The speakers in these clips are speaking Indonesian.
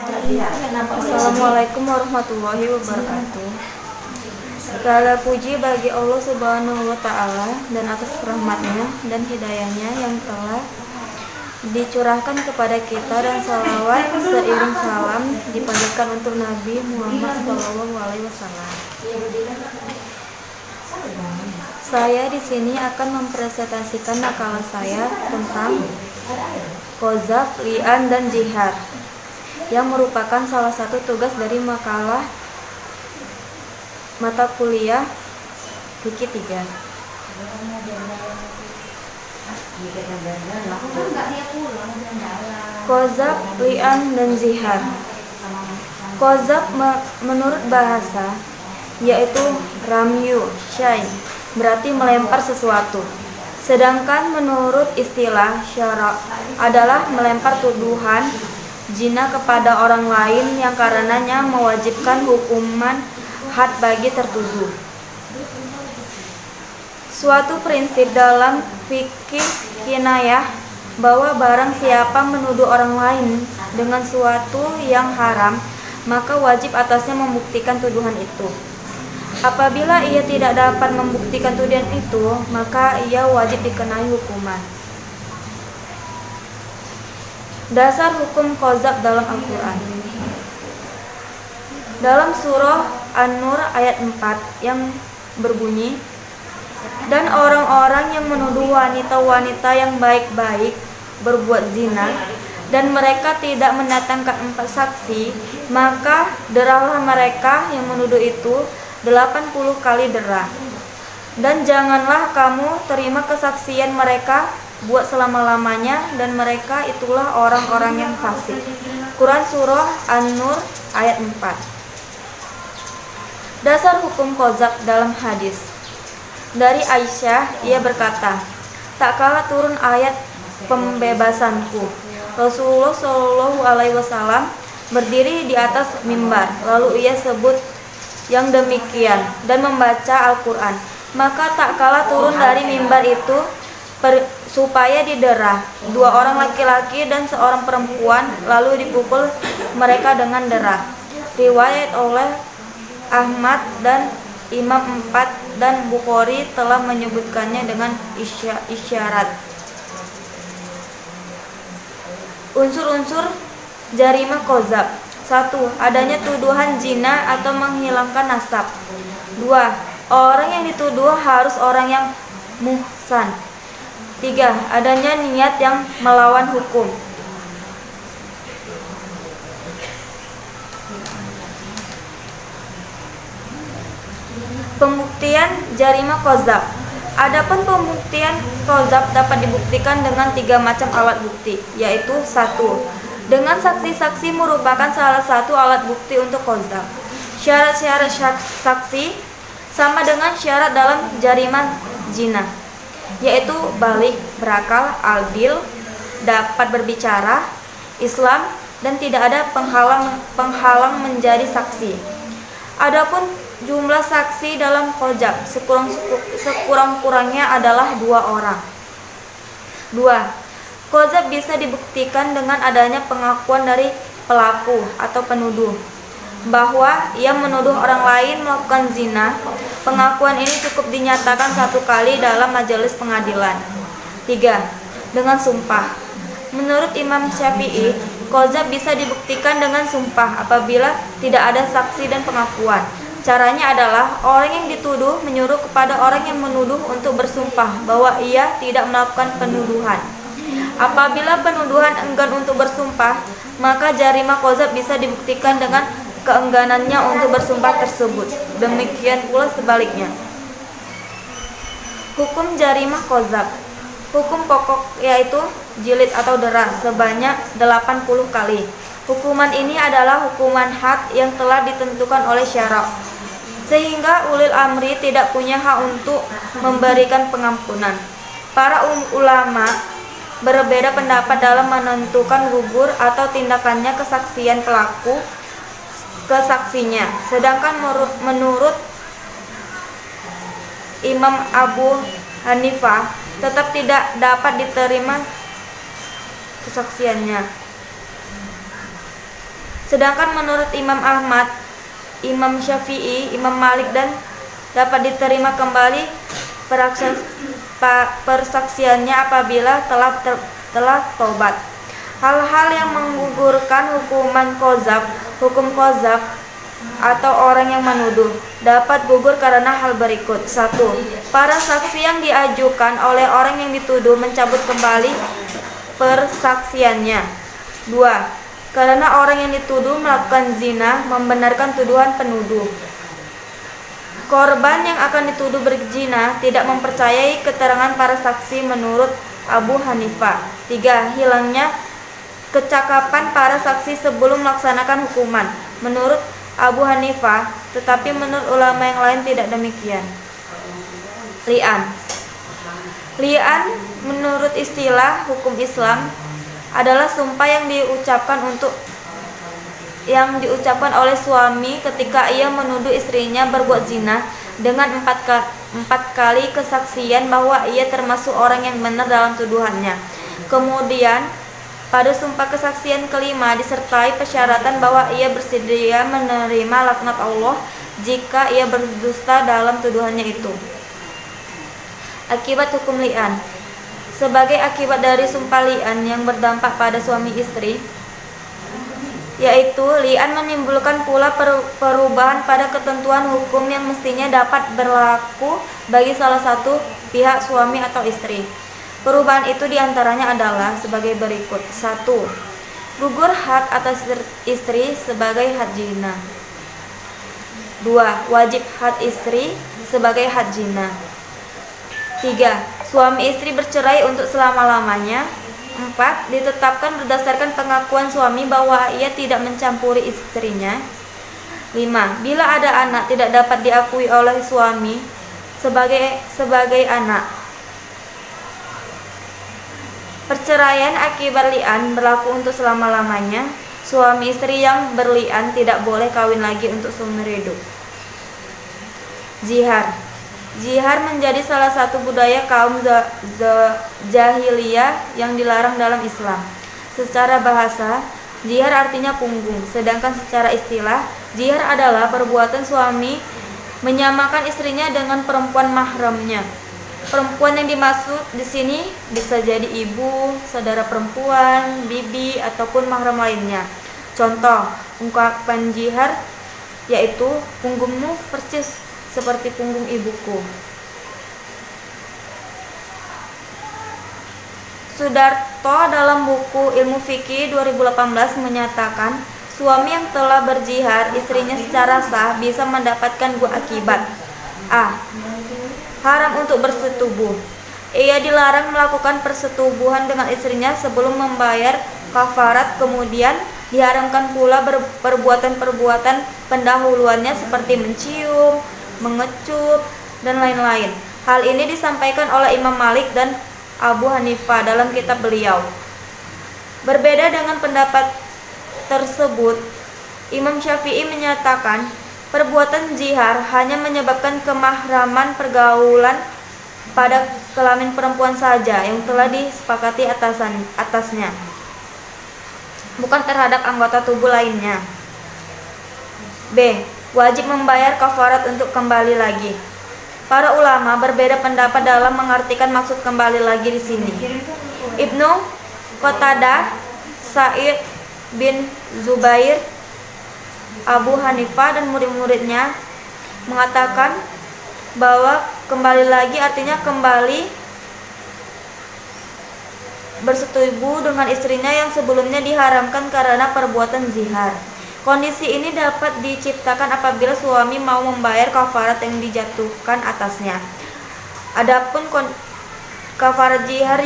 Assalamualaikum warahmatullahi wabarakatuh. Segala puji bagi Allah Subhanahu wa Ta'ala dan atas rahmatnya dan hidayahnya yang telah dicurahkan kepada kita, dan salawat seiring salam dipanjatkan untuk Nabi Muhammad SAW. Saya di sini akan mempresentasikan makalah saya tentang qadzaf, li'an, dan jihar, yang merupakan salah satu tugas dari makalah mata kuliah Fikih 3. Qadzaf, li'an, dan jihar. Qadzaf menurut bahasa yaitu ramyu syai, berarti melempar sesuatu. Sedangkan menurut istilah syara adalah melempar tuduhan zina kepada orang lain yang karenanya mewajibkan hukuman had bagi tertuduh. Suatu prinsip dalam fikih kinayah bahwa barang siapa menuduh orang lain dengan suatu yang haram, maka wajib atasnya membuktikan tuduhan itu. Apabila ia tidak dapat membuktikan tuduhan itu, maka ia wajib dikenai hukuman. Dasar hukum qadzaf dalam Al-Quran. Dalam surah An-Nur ayat 4 yang berbunyi, dan orang-orang yang menuduh wanita-wanita yang baik-baik berbuat zina, dan mereka tidak mendatangkan 4 saksi, maka derahlah mereka yang menuduh itu 80 kali derah. Dan janganlah kamu terima kesaksian mereka buat selama-lamanya, dan mereka itulah orang-orang yang fasik. Quran Surah An-Nur ayat 4. Dasar hukum qadzaf dalam hadis. Dari Aisyah, ia berkata, tak kala turun ayat pembebasanku, Rasulullah Shallallahu Alaihi Wasallam berdiri di atas mimbar, lalu ia sebut yang demikian dan membaca Al-Quran. Maka tak kala turun dari mimbar itu supaya diderah 2 orang laki-laki dan 1 perempuan, lalu dipukul mereka dengan derah. Riwayat oleh Ahmad dan Imam 4, dan Bukhari telah menyebutkannya dengan isyarat. Unsur-unsur jarimah qadzaf. 1. Adanya tuduhan zina atau menghilangkan nasab. 2. Orang yang dituduh harus orang yang muhsan. 3. Adanya niat yang melawan hukum. Pembuktian jarimah qadzaf. Adapun pembuktian qadzaf dapat dibuktikan dengan 3 macam alat bukti, yaitu 1. Dengan saksi-saksi merupakan salah satu alat bukti untuk qadzaf. Syarat-syarat saksi sama dengan syarat dalam jarimah zina, yaitu balik, berakal, adil, dapat berbicara, Islam, dan tidak ada penghalang menjadi saksi. Adapun jumlah saksi dalam qadzaf sekurang-kurangnya adalah 2 orang. 2. Qadzaf bisa dibuktikan dengan adanya pengakuan dari pelaku atau penuduh bahwa ia menuduh orang lain melakukan zina. Pengakuan ini cukup dinyatakan 1 kali dalam majelis pengadilan. 3. Dengan sumpah. Menurut Imam Syafi'i, qadzaf bisa dibuktikan dengan sumpah apabila tidak ada saksi dan pengakuan. Caranya adalah orang yang dituduh menyuruh kepada orang yang menuduh untuk bersumpah bahwa ia tidak melakukan penuduhan. Apabila penuduhan enggan untuk bersumpah, maka jarimah qadzaf bisa dibuktikan dengan keengganannya untuk bersumpah tersebut. Demikian pula sebaliknya. Hukum jarimah qadzaf. Hukum pokok yaitu jilid atau derah sebanyak 80 kali. Hukuman ini adalah hukuman had yang telah ditentukan oleh syara, sehingga ulil amri tidak punya hak untuk memberikan pengampunan. Para ulama berbeda pendapat dalam menentukan gugur atau tindakannya kesaksian pelaku ke saksinya. Sedangkan menurut Imam Abu Hanifah tetap tidak dapat diterima kesaksiannya. Sedangkan menurut Imam Ahmad, Imam Syafi'i, Imam Malik dan dapat diterima kembali persaksiannya apabila telah tobat. Hal-hal yang menggugurkan hukum qadzaf atau orang yang menuduh dapat gugur karena hal berikut. 1. Para saksi yang diajukan oleh orang yang dituduh mencabut kembali persaksiannya. 2. Karena orang yang dituduh melakukan zina membenarkan tuduhan penuduh. Korban yang akan dituduh berzina tidak mempercayai keterangan para saksi menurut Abu Hanifah. 3. Hilangnya kecakapan para saksi sebelum melaksanakan hukuman menurut Abu Hanifah, tetapi menurut ulama yang lain tidak demikian. Li'an menurut istilah hukum Islam adalah sumpah yang diucapkan oleh suami ketika ia menuduh istrinya berbuat zina dengan empat kali kesaksian bahwa ia termasuk orang yang benar dalam tuduhannya. Kemudian pada sumpah kesaksian kelima disertai persyaratan bahwa ia bersedia menerima laknat Allah jika ia berdusta dalam tuduhannya itu. Akibat hukum li'an. Sebagai akibat dari sumpah li'an yang berdampak pada suami istri, yaitu li'an menimbulkan pula perubahan pada ketentuan hukum yang mestinya dapat berlaku bagi salah satu pihak suami atau istri. Perubahan itu diantaranya adalah sebagai berikut. 1. Gugur hak atas istri sebagai had zina. 2. Wajib had istri sebagai had zina. 3. Suami istri bercerai untuk selama-lamanya. 4. Ditetapkan berdasarkan pengakuan suami bahwa ia tidak mencampuri istrinya. 5. Bila ada anak tidak dapat diakui oleh suami sebagai anak. Perceraian akibat li'an berlaku untuk selama-lamanya. Suami istri yang berli'an tidak boleh kawin lagi untuk seumur hidup. Zihar menjadi salah satu budaya kaum jahiliyah yang dilarang dalam Islam. Secara bahasa, zihar artinya punggung, sedangkan secara istilah, zihar adalah perbuatan suami menyamakan istrinya dengan perempuan mahramnya. Perempuan yang dimaksud di sini bisa jadi ibu, saudara perempuan, bibi, ataupun mahram lainnya. Contoh ungkapan zihar yaitu punggungmu persis seperti punggung ibuku. Sudarto dalam buku Ilmu Fikih 2018 menyatakan, suami yang telah berzihar istrinya secara sah bisa mendapatkan dua akibat. A. Haram untuk bersetubuh. Ia dilarang melakukan persetubuhan dengan istrinya sebelum membayar kafarat. Kemudian diharamkan pula perbuatan-perbuatan pendahuluannya seperti mencium, mengecup, dan lain-lain. Hal ini disampaikan oleh Imam Malik dan Abu Hanifah dalam kitab beliau. Berbeda dengan pendapat tersebut, Imam Syafi'i menyatakan perbuatan zihar hanya menyebabkan kemahraman pergaulan pada kelamin perempuan saja yang telah disepakati atasnya, bukan terhadap anggota tubuh lainnya. B. Wajib membayar kafarat untuk kembali lagi. Para ulama berbeda pendapat dalam mengartikan maksud kembali lagi di sini. Ibnu Qatadah, Sa'id bin Zubair, Abu Hanifah dan murid-muridnya mengatakan bahwa kembali lagi artinya kembali bersetubuh dengan istrinya yang sebelumnya diharamkan karena perbuatan zihar. Kondisi ini dapat diciptakan apabila suami mau membayar kafarat yang dijatuhkan atasnya. Adapun kafarat zihar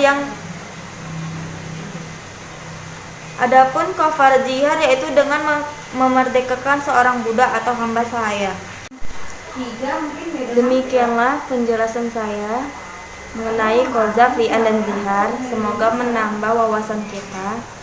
yaitu dengan memerdekakan seorang budak atau hamba sahaya. Demikianlah penjelasan saya mengenai qadzaf, li'an, dan zihar. Semoga menambah wawasan kita.